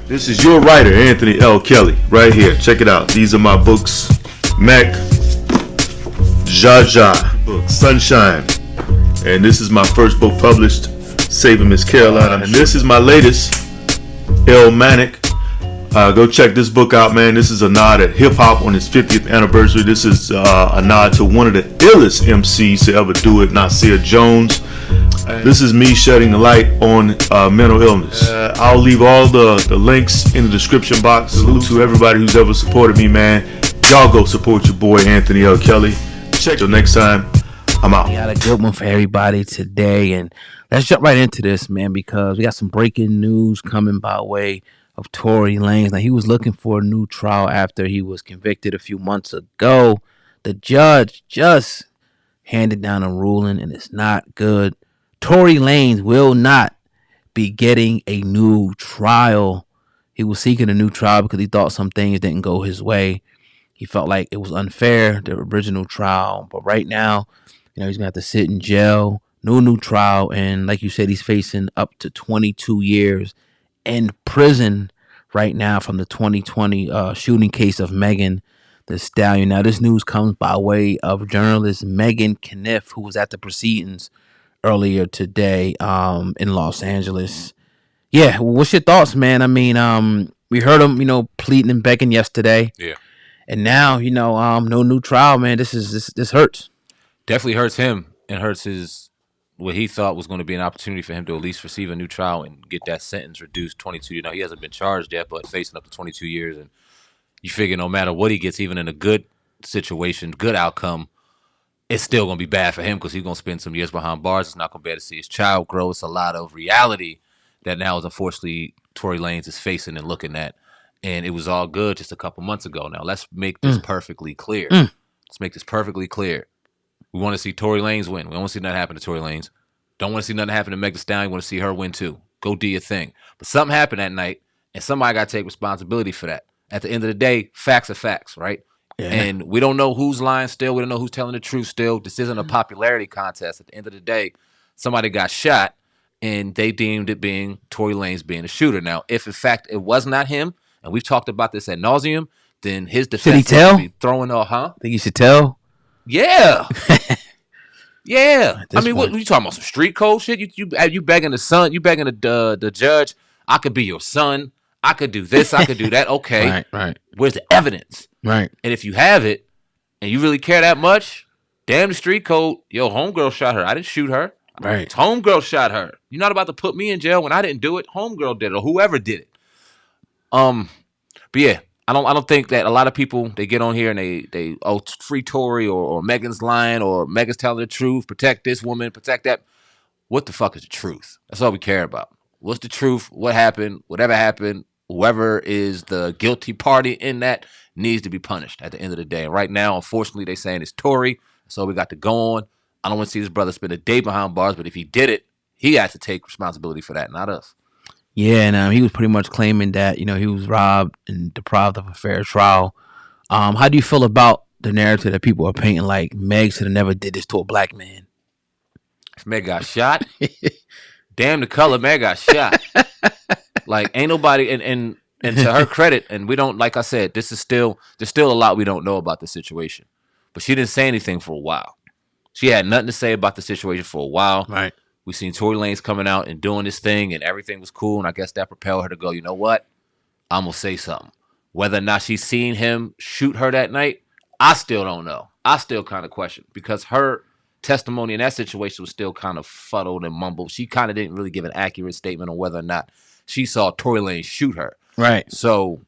This is your writer, Anthony L. Kelly, right here. Check it out. These are my books. Mac, Jaja, book, Sunshine. And this is my first book published, Saving Miss Caroline. And this is my latest, El Manic. Go check this book out, man. This is a nod at hip-hop on its 50th anniversary. This is a nod to one of the illest MCs to ever do it, Nasir Jones. This is me shedding the light on mental illness. I'll leave all the links in the description box. Salute to everybody who's ever supported me, man. Y'all go support your boy, Anthony L. Kelly. Check till next time. I'm out. We got a good one for everybody today. And let's jump right into this, man, because we got some breaking news coming by way of Tory Lanez. Now, he was looking for a new trial after he was convicted a few months ago. The judge just handed down a ruling, and it's not good. Tory Lanez will not be getting a new trial. He was seeking a new trial because he thought some things didn't go his way. He felt like it was unfair, the original trial. But right now, he's going to have to sit in jail, no new trial. And like you said, he's facing up to 22 years in prison right now from the 2020 shooting case of Megan Thee Stallion. Now, this news comes by way of journalist Megan Kniff, who was at the proceedings earlier today in Los Angeles. Yeah, what's your thoughts, man? I mean, we heard him, pleading and begging yesterday. Yeah. And now, no new trial, man. This hurts. Definitely hurts him and hurts what he thought was going to be an opportunity for him to at least receive a new trial and get that sentence reduced 22. He hasn't been charged yet, but facing up to 22 years. And you figure no matter what he gets, even in a good situation, good outcome, it's still going to be bad for him because he's going to spend some years behind bars. He's not going to be able to see his child grow. It's a lot of reality that now is unfortunately Tory Lanez is facing and looking at. And it was all good just a couple months ago. Now, let's make this perfectly clear. Let's make this perfectly clear. We want to see Tory Lanez win. We don't want to see nothing happen to Tory Lanez. Don't want to see nothing happen to Megan Thee Stallion. We want to see her win too. Go do your thing. But something happened that night, and somebody got to take responsibility for that. At the end of the day, facts are facts, right? Yeah. And we don't know who's lying still. We don't know who's telling the truth still. This isn't a popularity contest. At the end of the day, somebody got shot, and they deemed it being Tory Lanez being a shooter. Now, if in fact it was not him, and we've talked about this ad nauseum, then his defense should be throwing off, Think you should tell? Yeah. Yeah. I mean, what you talking about? Some street code shit? You begging the son, you begging the judge, I could be your son. I could do this, I could do that. Okay. Right. Where's the evidence? Right. And if you have it and you really care that much, damn the street code, yo, homegirl shot her. I didn't shoot her. Right. Homegirl shot her. You're not about to put me in jail when I didn't do it. Homegirl did it, or whoever did it. But yeah, I don't think that a lot of people, they get on here and they free Tory or Megan's lying or Megan's telling the truth, protect this woman, protect that. What the fuck is the truth? That's all we care about. What's the truth? What happened? Whatever happened, whoever is the guilty party in that needs to be punished at the end of the day. And right now, unfortunately, they saying it's Tory, so we got to go on. I don't want to see this brother spend a day behind bars, but if he did it, he has to take responsibility for that, not us. Yeah, and he was pretty much claiming that, he was robbed and deprived of a fair trial. How do you feel about the narrative that people are painting like Meg should have never did this to a black man? If Meg got shot, damn the color, Meg got shot. Like, ain't nobody, and to her credit, and we don't, like I said, there's still a lot we don't know about the situation. But she didn't say anything for a while. She had nothing to say about the situation for a while. Right. We seen Tory Lanez coming out and doing this thing, and everything was cool. And I guess that propelled her to go, you know what? I'm going to say something. Whether or not she's seen him shoot her that night, I still don't know. I still kind of question, because her testimony in that situation was still kind of fuddled and mumbled. She kind of didn't really give an accurate statement on whether or not she saw Tory Lanez shoot her. Right. So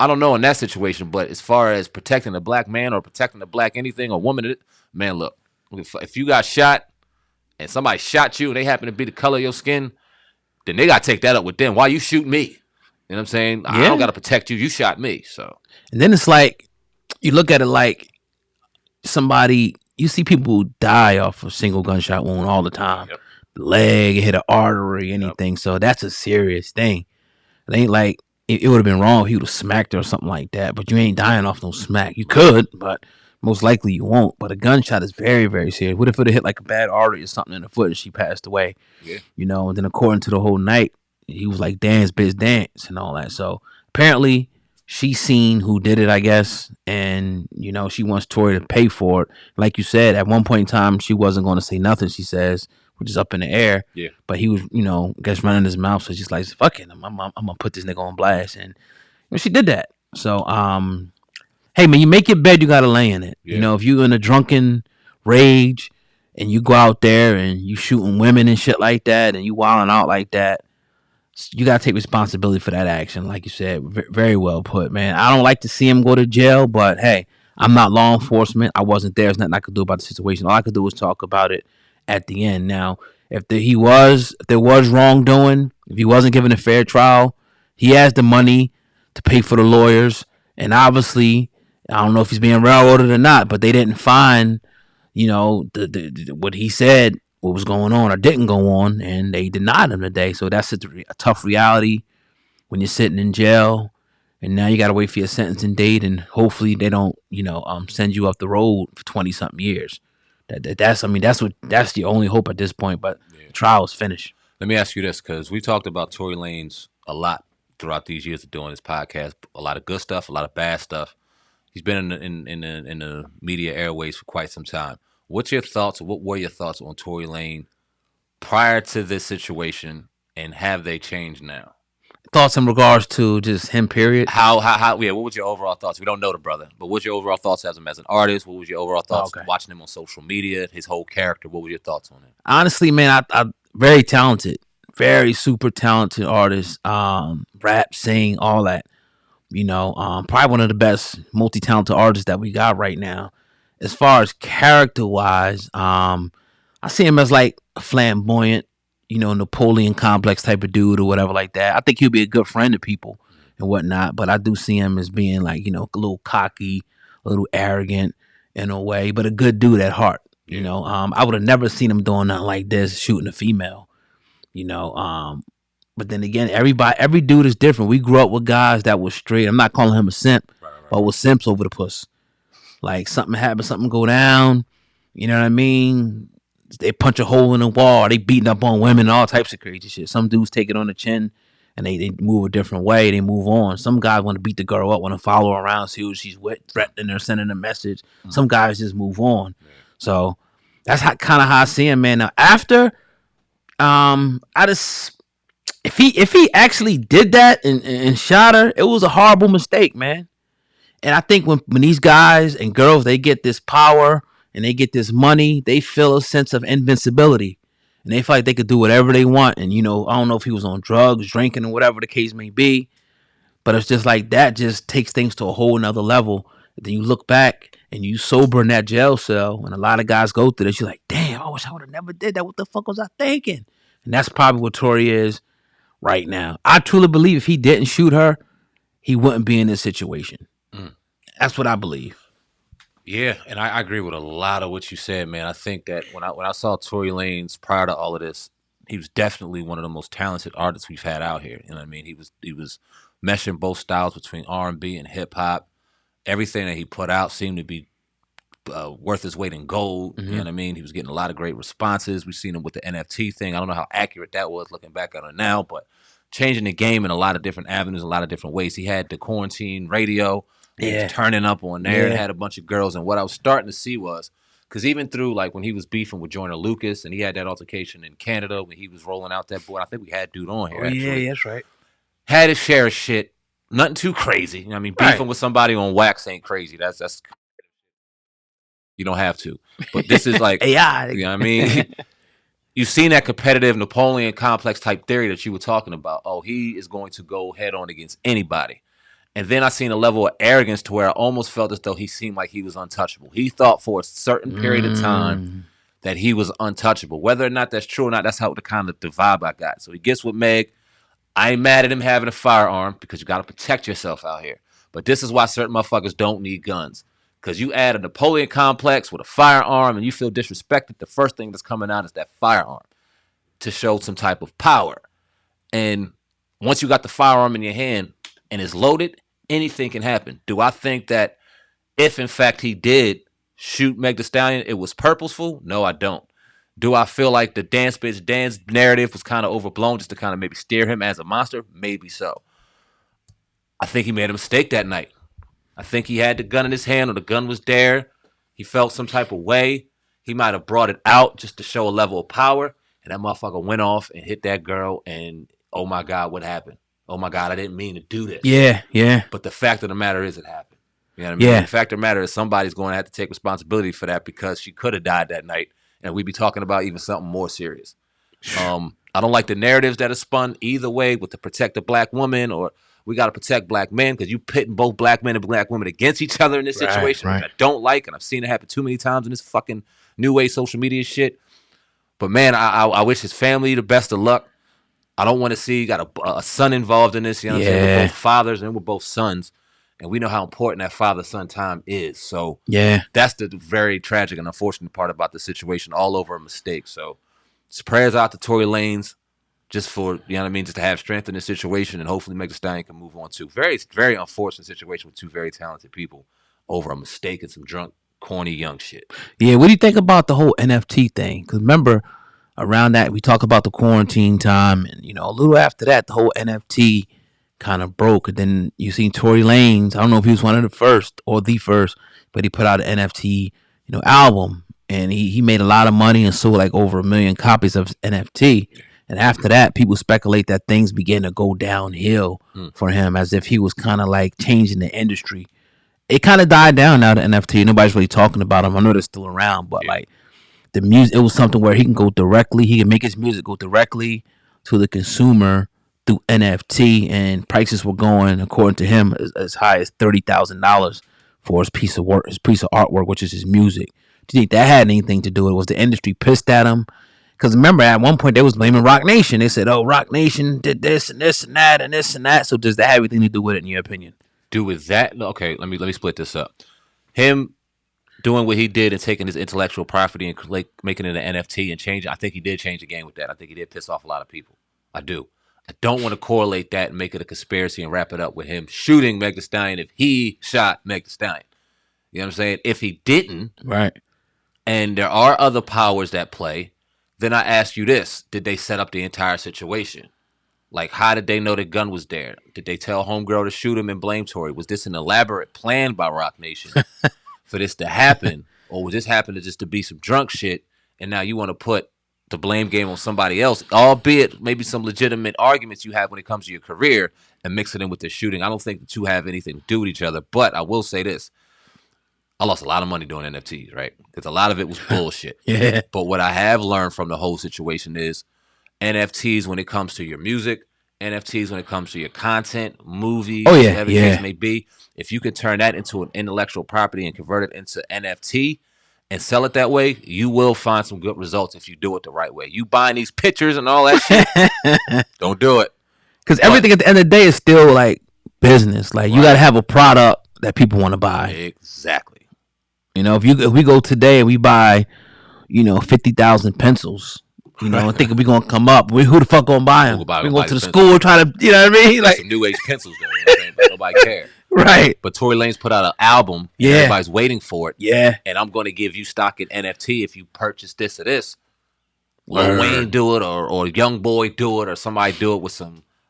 I don't know in that situation, but as far as protecting a black man or protecting a black anything or woman, man, look, if you got shot, and somebody shot you and they happen to be the color of your skin, then they got to take that up with them. Why you shoot me? You know what I'm saying? Yeah. I don't got to protect you. You shot me. So. And then it's like, you look at it like somebody, you see people die off a single gunshot wound all the time. Yep. The leg, hit an artery, anything. Yep. So that's a serious thing. It ain't like, it would have been wrong if he would have smacked her or something like that. But you ain't dying off no smack. You could, but most likely you won't. But a gunshot is very, very serious. What if it would have hit like a bad artery or something in the foot and she passed away? Yeah. And then according to the whole night, he was like, dance, bitch, dance, and all that. So apparently, she seen who did it, I guess, and she wants Tory to pay for it. Like you said, at one point in time, she wasn't going to say nothing. She says, which is up in the air. Yeah. But he was, I guess, running his mouth. So she's like, fuck it, I'm gonna put this nigga on blast, and she did that. So, hey man, you make your bed, you gotta lay in it. Yeah. If you in a drunken rage and you go out there and you shooting women and shit like that, and you wilding out like that, you gotta take responsibility for that action. Like you said, very well put, man. I don't like to see him go to jail, but hey, I'm not law enforcement. I wasn't there. There's nothing I could do about the situation. All I could do was talk about it at the end. Now, if there was wrongdoing, if he wasn't given a fair trial, he has the money to pay for the lawyers, and obviously, I don't know if he's being railroaded or not, but they didn't find, what he said, what was going on or didn't go on, and they denied him today. So that's a tough reality when you're sitting in jail, and now you got to wait for your sentencing date, and hopefully they don't, send you up the road for 20 something years. That's the only hope at this point. But the trial is finished. Let me ask you this, because we talked about Tory Lanez a lot throughout these years of doing this podcast. A lot of good stuff, a lot of bad stuff. He's been in the media airways for quite some time. What were your thoughts on Tory Lanez prior to this situation, and have they changed now? Thoughts in regards to just him, period? What was your overall thoughts? We don't know the brother, but what's your overall thoughts as him as an artist? What was your overall thoughts watching him on social media, his whole character? What were your thoughts on him? Honestly, man, I very talented, very super talented artist. Rap, sing, all that. Probably one of the best multi-talented artists that we got right now. As far as character-wise, I see him as like a flamboyant, Napoleon complex type of dude or whatever like that. I think he'll be a good friend to people and whatnot, but I do see him as being like, a little cocky, a little arrogant in a way, but a good dude at heart. I would have never seen him doing nothing like this, shooting a female, but then again, every dude is different. We grew up with guys that was straight. I'm not calling him a simp, but was simps over the puss. Like something happens, something go down, you know what I mean? They punch a hole in the wall, they beating up on women, all types of crazy shit. Some dudes take it on the chin and they move a different way, they move on. Some guys want to beat the girl up, want to follow her around, see who she's with, threatening her, sending a message. Some guys just move on. So that's kind of how I see him, man. Now after, if he actually did that and shot her, it was a horrible mistake, man. And I think when these guys and girls, they get this power and they get this money, they feel a sense of invincibility. And they feel like they could do whatever they want. And, I don't know if he was on drugs, drinking, or whatever the case may be. But it's just like that just takes things to a whole nother level. Then you look back and you sober in that jail cell. And a lot of guys go through this. You're like, damn, I wish I would have never did that. What the fuck was I thinking? And that's probably what Tory is right now. I truly believe if he didn't shoot her, he wouldn't be in this situation. That's what I believe. Yeah, and I agree with a lot of what you said, man. I think that when I saw Tory Lanez prior to all of this, he was definitely one of the most talented artists we've had out here. You know what I mean? He was meshing both styles between R&B and hip hop. Everything that he put out seemed to be worth his weight in gold. Mm-hmm. You know what I mean? He was getting a lot of great responses. We've seen him with the NFT thing. I don't know how accurate that was looking back on it now, but changing the game in a lot of different avenues, a lot of different ways. He had the quarantine radio. He was turning up on there and had a bunch of girls. And what I was starting to see was, because even through like when he was beefing with Joyner Lucas and he had that altercation in Canada when he was rolling out that boy, I think we had dude on here. Actually. Yeah, that's right. Had his share of shit. Nothing too crazy. I mean, beefing with somebody on wax ain't crazy. That's you don't have to. But this is like, AI. You know what I mean? You've seen that competitive Napoleon complex type theory that you were talking about. Oh, he is going to go head on against anybody. And then I seen a level of arrogance to where I almost felt as though he seemed like he was untouchable. He thought for a certain period of time that he was untouchable. Whether or not that's true or not, that's how the kind of the vibe I got. So he gets with Meg. I ain't mad at him having a firearm because you got to protect yourself out here. But this is why certain motherfuckers don't need guns. Because you add a Napoleon complex with a firearm and you feel disrespected, the first thing that's coming out is that firearm to show some type of power. And once you got the firearm in your hand and it's loaded, anything can happen. Do I think that if, in fact, he did shoot Meg Thee Stallion, it was purposeful? No, I don't. Do I feel like the dance bitch dance narrative was kind of overblown just to kind of maybe steer him as a monster? Maybe so. I think he made a mistake that night. I think he had the gun in his hand or the gun was there. He felt some type of way. He might have brought it out just to show a level of power. And that motherfucker went off and hit that girl. And oh my God, what happened? Oh my God, I didn't mean to do this. Yeah. But the fact of the matter is it happened. You know what I mean? Yeah. The fact of the matter is somebody's going to have to take responsibility for that because she could have died that night. And we'd be talking about even something more serious. I don't like the narratives that are spun either way with the protect the black woman or we got to protect black men because you pitting both black men and black women against each other in this situation, which I don't like. And I've seen it happen too many times in this fucking new way social media shit. But man, I wish his family the best of luck. I don't want to see you got a son involved in this. You know what I'm saying? We're both fathers and we're both sons. And we know how important that father-son time is. So that's the very tragic and unfortunate part about the situation, all over a mistake. So prayers out to Tory Lanez just for, you know what I mean, just to have strength in this situation and hopefully Megan Thee Stallion can move on too. Very, very unfortunate situation with two very talented people over a mistake and some drunk, corny, young shit. Yeah, what do you think about the whole NFT thing? Because remember, around that, we talk about the quarantine time and, you know, a little after that, the whole NFT kind of broke. And then you seen Tory Lanez. I don't know if he was one of the first or the first, but he put out an NFT, you know, album, and he made a lot of money and sold like over 1 million copies of NFT. And after that, people speculate that things began to go downhill for him, as if he was kind of like changing the industry. It kind of died down now, the NFT. Nobody's really talking about him. I know they're still around, but like the music, it was something where he can go directly. He can make his music go directly to the consumer through NFT, and prices were going, according to him, as high as $30,000 for his piece of work, his piece of artwork, which is his music. Do you think that had anything to do with it? Was the industry pissed at him? Because remember, at one point they was blaming Rock Nation. They said, "Oh, Rock Nation did this and this and that and this and that." So does that have anything to do with it, in your opinion? Do with that? Okay, let me split this up. Him doing what he did and taking his intellectual property and like making it an NFT and changing. I think he did change the game with that. I think he did piss off a lot of people. I do. I don't want to correlate that and make it a conspiracy and wrap it up with him shooting Megan Thee Stallion if he shot Megan Thee Stallion. You know what I'm saying? If he didn't, right, and there are other powers that play, then I ask you this. Did they set up the entire situation? Like, how did they know the gun was there? Did they tell homegirl to shoot him and blame Tory? Was this an elaborate plan by Rock Nation for this to happen? Or was this happen to just to be some drunk shit and now you want to put the blame game on somebody else, albeit maybe some legitimate arguments you have when it comes to your career, and mix it in with the shooting? I don't think the two have anything to do with each other, but I will say this. I lost a lot of money doing NFTs, right? Because a lot of it was bullshit. Yeah. But what I have learned from the whole situation is NFTs when it comes to your music, NFTs when it comes to your content, movies, whatever the case may be. If you can turn that into an intellectual property and convert it into NFT and sell it that way, you will find some good results if you do it the right way. You buying these pictures and all that shit, don't do it. Because everything at the end of the day is still like business. Like you got to have a product that people want to buy. Exactly. You know, if we go today and we buy, you know, 50,000 pencils, you know, and think we're going to come up, who the fuck going to buy them? We go to the school trying to, you know what I mean? Like some new age pencils though, you know what I'm saying? But nobody cares. Right. But Tory Lanez put out an album. And everybody's waiting for it. Yeah. And I'm going to give you stock in NFT if you purchase this or this. Lil Wayne do it or Young Boy do it or somebody do it with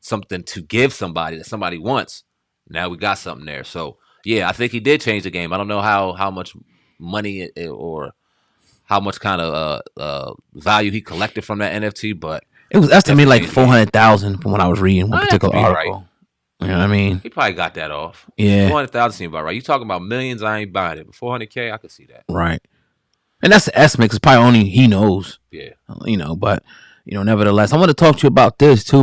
something to give somebody that somebody wants. Now we got something there. So, yeah, I think he did change the game. I don't know how much money or how much kind of value he collected from that NFT, but it was estimated like 400,000 from what I was reading one particular article. Right. You know what I mean? He probably got that off. Yeah. 400,000 seems about right. You talking about millions, I ain't buying it. But 400K, I could see that. Right. And that's the estimate, because probably only he knows. Yeah. You know, but, you know, nevertheless, I want to talk to you about this too.